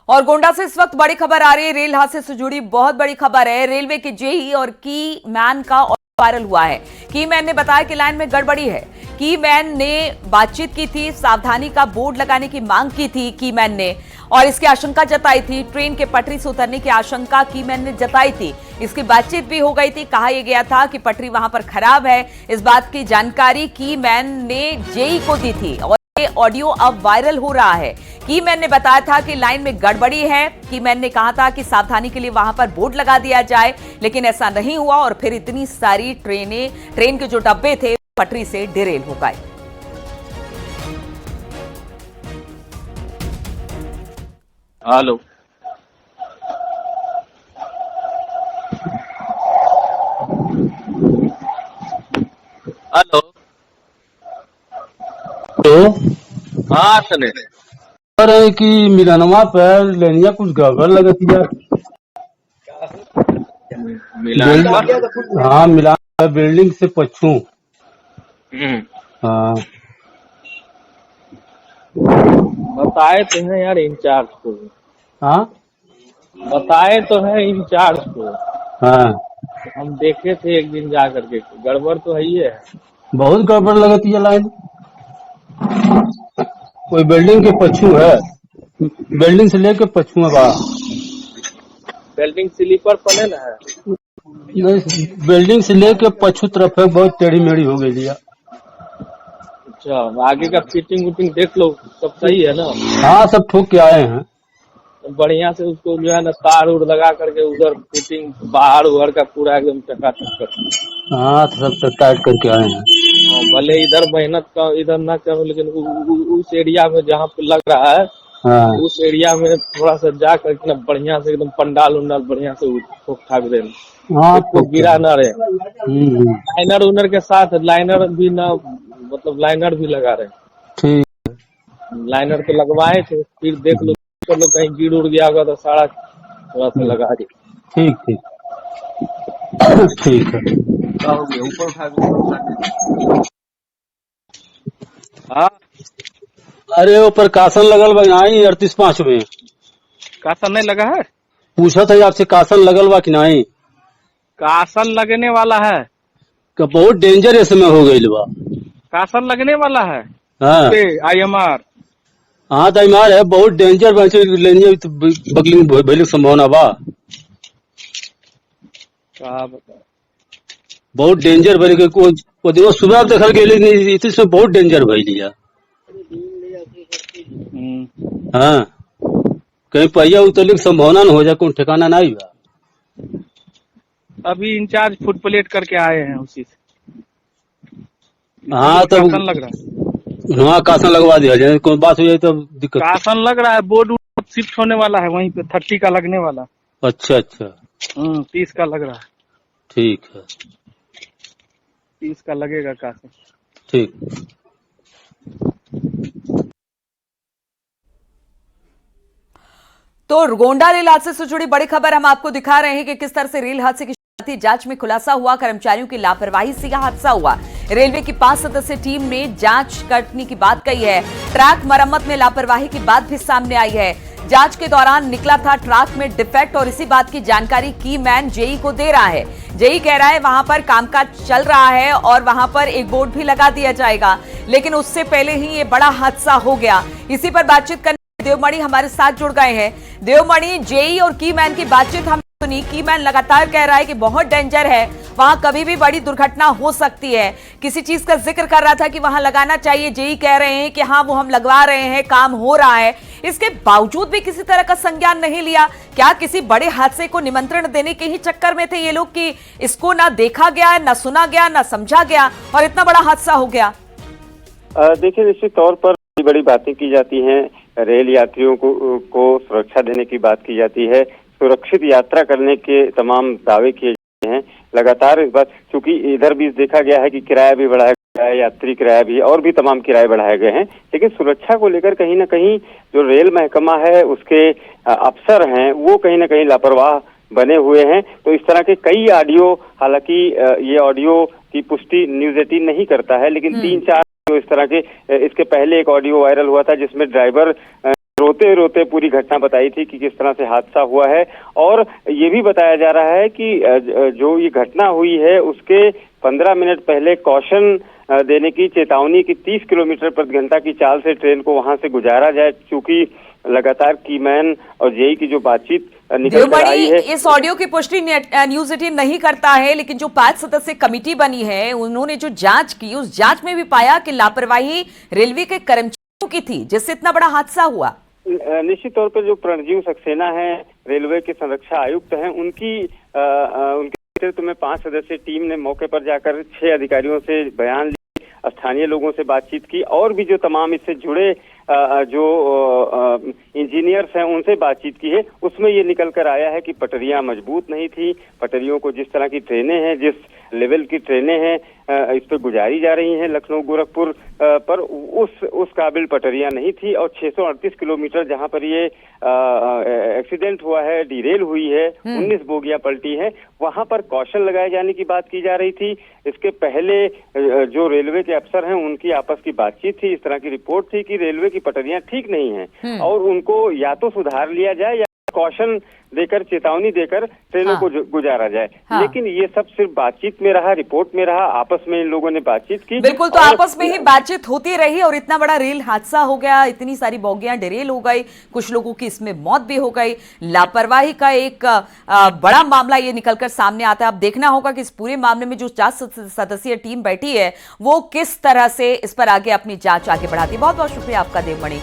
और गोंडा से इस वक्त बड़ी खबर आ रही है, रेल हादसे से जुड़ी बहुत बड़ी खबर है। रेलवे के जेई और की मैन का वायरल हुआ है। की मैन ने बताया कि लाइन में गड़बड़ी है। की मैन ने बातचीत की थी, सावधानी का बोर्ड लगाने की मांग की थी की मैन ने, और इसकी आशंका जताई थी। ट्रेन के पटरी से उतरने की आशंका की मैन ने जताई थी। इसकी बातचीत भी हो गई थी। कहा यह गया था कि पटरी वहां पर खराब है। इस बात की जानकारी की मैन ने जेई को दी थी और ये ऑडियो अब वायरल हो रहा है। की मैन ने बताया था कि लाइन में गड़बड़ी है। की मैन ने कहा था कि सावधानी के लिए वहां पर बोर्ड लगा दिया जाए, लेकिन ऐसा नहीं हुआ और फिर इतनी सारी ट्रेन के जो डब्बे थे पटरी से डिरेल हो गए। हेलो, हेलो, तो हाँ सने कह रहे हैं कि मिलनवा पर लेनिया कुछ गड़बड़ लगती है। मिलान हाँ, मिलान बिल्डिंग से पछू। हाँ, बताए तो हैं यार इंचार्ज को, हाँ, बताए तो हैं इंचार्ज को। हाँ, हम देखे थे एक दिन जा करके, गड़बड़ तो है ही है। बहुत गड़बड़ लगती है लाइन। कोई बिल्डिंग के पछू है, बिल्डिंग से लेके पछू है बा। बिल्डिंग स्लीपर पने ना है। नहीं, बिल्डिंग से लेके पछू तरफ है, बहुत टेढ़ी मेढ़ी हो गई लिया। अच्छा, आगे का फिटिंग वुटिंग देख लो, सब सही है ना। हाँ, सब ठोक के आए हैं। बढ़िया से उसको जो है ना तार उड़ लगा करके उधर फिटिंग बाहर उहर का पूरा एकदम टकाटक कर। हाँ, तो सब टाइट करके आए हैं। भले इधर मेहनत का इधर ना करो, लेकिन उस एरिया में जहाँ पे लग रहा है, हाँ, उस एरिया में थोड़ा सा जा करके ना बढ़िया से एकदम पंडाल उंडाल बढ़िया से ठोक ठाक देना, हाँ, तो गिरा ना रहे। हम्म, लाइनर उनर के साथ लाइनर भी ना, मतलब लाइनर भी लगा रहे। ठीक, लाइनर तो लगवाए थे, फिर देख लो चलो कहीं गिर उड़ गया होगा तो सारा थोड़ा सा लगा दी। ठीक, ठीक, ठीक है। ऊपर उठा। हाँ, अरे वो प्रकाशन लगल बा नहीं 38-5 में। कासन नहीं लगा है। पूछा था आपसे कासन लगल बा कि नहीं। कासन लगने वाला है। का बहुत डेंजर इसमें हो गई बा। कासन लगने वाला है। हाँ, IMR। हाँ, तो इमार है बहुत डेंजर लेनी तो बगली में भइले संभावना बा। क्या बता, बहुत डेंजर भइल के वो देखो सुबह आप देखल गेली नहीं, इसमें बहुत डेंजर भइल लिया। हाँ, कहीं पहिया उतरने की संभावना न हो जाए, कोई ठिकाना नहीं बा। अभी इंचार्ज फुट प्लेट करके आए हैं उसी से। हाँ, तब कासन लग रहा है। वहाँ कासन लगवा दिया जाए, कोई बात हो जाए तो दिक्कत। कासन लग रहा है, बोर्ड शिफ्ट होने वाला है वहीं पे 30 का लगने वाला। अच्छा, अच्छा, 30 का लग रहा है। ठीक है, 30 का लगेगा कासन। ठीक। तो गोंडा रेल हादसे से जुड़ी बड़ी खबर हम आपको दिखा रहे हैं कि किस तरह से रेल हादसे की जांच में खुलासा हुआ। कर्मचारियों की लापरवाही से यह हादसा हुआ। रेलवे की 5 सदस्यीय टीम ने जांच करने की बात कही है। ट्रैक मरम्मत में लापरवाही की बात भी सामने आई है। जांच के दौरान निकला था ट्रैक में डिफेक्ट और इसी बात की जानकारी की मैन जेई को दे रहा है। जेई कह रहा है वहां पर कामकाज चल रहा है और वहां पर एक बोर्ड भी लगा दिया जाएगा, लेकिन उससे पहले ही ये बड़ा हादसा हो गया। इसी पर बातचीत करने देवमणि हमारे साथ जुड़ गए हैं। देवमणि, जेई और की मैन की बातचीत हमने सुनी। की मैन लगातार कह रहा है कि बहुत डेंजर है, वहां कभी भी बड़ी दुर्घटना हो सकती है। किसी चीज का जिक्र कर रहा था कि वहां लगाना चाहिए। जेई कह रहे हैं कि हाँ वो हम लगवा रहे हैं, काम हो रहा है। इसके बावजूद भी किसी तरह का संज्ञान नहीं लिया। क्या किसी बड़े हादसे को निमंत्रण देने के ही चक्कर में थे ये लोग कि इसको ना देखा गया, ना सुना गया, ना समझा गया और इतना बड़ा हादसा हो गया? देखिए, निश्चित तौर पर बड़ी बातें की जाती हैं। रेल यात्रियों को सुरक्षा देने की बात की जाती है। सुरक्षित यात्रा करने के तमाम दावे किए जाते हैं। लगातार इस बात, चूंकि इधर भी देखा गया है कि किराया भी बढ़ाया गया है, यात्री किराया भी और भी तमाम किराए बढ़ाए गए हैं, लेकिन सुरक्षा को लेकर कहीं ना कहीं जो रेल महकमा है उसके अफसर हैं वो कहीं ना कहीं लापरवाह बने हुए हैं। तो इस तरह के कई ऑडियो, हालांकि ये ऑडियो की पुष्टि न्यूज़ 18 नहीं करता है, लेकिन 3-4 इस तरह के, इसके पहले एक ऑडियो वायरल हुआ था जिसमें ड्राइवर रोते रोते पूरी घटना बताई थी कि किस तरह से हादसा हुआ है। और ये भी बताया जा रहा है कि जो ये घटना हुई है उसके 15 मिनट पहले कॉशन देने की चेतावनी की 30 किलोमीटर प्रति घंटा की चाल से ट्रेन को वहां से गुजारा जाए, क्योंकि लगातार कीमैन और जेई की जो बातचीत निकल कर आई है। इस ऑडियो की पुष्टि न्यूज 18 नहीं करता है, लेकिन जो 5 सदस्य कमेटी बनी है उन्होंने जो जांच की, उस जांच में भी पाया कि लापरवाही रेलवे के कर्मचारियों की थी, जिससे इतना बड़ा हादसा हुआ। निश्चित तौर पर जो प्रणजीव सक्सेना है, रेलवे के संरक्षा आयुक्त हैं, उनके नेतृत्व में 5 सदस्यीय टीम ने मौके पर जाकर 6 अधिकारियों से बयान लिए, स्थानीय लोगों से बातचीत की और भी जो तमाम इससे जुड़े जो इंजीनियर्स हैं उनसे बातचीत की है। उसमें ये निकल कर आया है कि पटरियां मजबूत नहीं थी, पटरियों को जिस तरह की ट्रेनें हैं, जिस लेवल की ट्रेनें हैं इस पर गुजारी जा रही हैं लखनऊ गोरखपुर पर, उस काबिल पटरियां नहीं थी। और 638 किलोमीटर जहां पर ये एक्सीडेंट हुआ है, डिरेल हुई है, 19 बोगियां पलटी है, वहां पर कौशल लगाए जाने की बात की जा रही थी। इसके पहले जो रेलवे के अफसर हैं उनकी आपस की बातचीत थी, इस तरह की रिपोर्ट थी कि रेलवे की पटरियां ठीक नहीं हैं और उनको या तो सुधार लिया जाए या कौशन देकर, चेतावनी देकर ट्रेनों को गुजारा जाए। लेकिन ये सब सिर्फ बातचीत में रहा, रिपोर्ट में रहा, आपस में इन लोगों ने बातचीत की। बिल्कुल, तो आपस में ही बातचीत होती रही और इतना बड़ा रेल हादसा हो गया, इतनी सारी बोगियां डिरेल हो गई, कुछ लोगों की इसमें मौत भी हो गई। लापरवाही का एक बड़ा मामला ये निकलकर सामने आता है। अब देखना होगा कि इस पूरे मामले में जो 4 सदस्यीय टीम बैठी है वो किस तरह से इस पर आगे अपनी जांच आगे बढ़ाती है। बहुत बहुत शुक्रिया आपका देवमणि।